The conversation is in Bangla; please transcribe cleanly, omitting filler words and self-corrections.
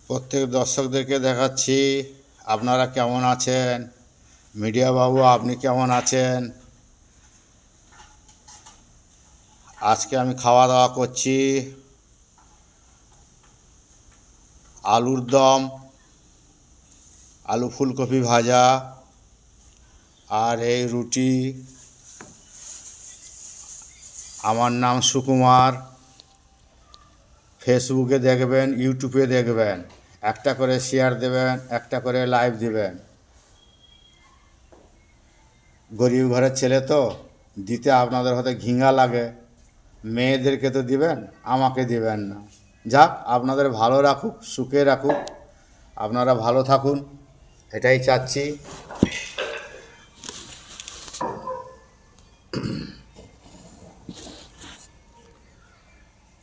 প্রত্যেক দর্শকদেরকে দেখাচ্ছি আপনারা কেমন আছেন। মিডিয়া বাবু আপনি কেমন আছেন? আজকে আমি খাওয়া দাওয়া করছি আলুর দম, আলু ফুলকপি ভাজা আর এই রুটি। আমার নাম সুকুমার। ফেসবুকে দেখবেন, ইউটিউবে দেখবেন, একটা করে শেয়ার দেবেন, একটা করে লাইভ দিবেন। গরিব ঘরের ছেলে তো, দিতে আপনাদের হয়তো ঘিঙা লাগে, মেয়েদেরকে তো দিবেন, আমাকে দিবেন না। যাক, আপনাদের ভালো রাখুক, সুখে রাখুক, আপনারা ভালো থাকুন, এটাই চাচ্ছি।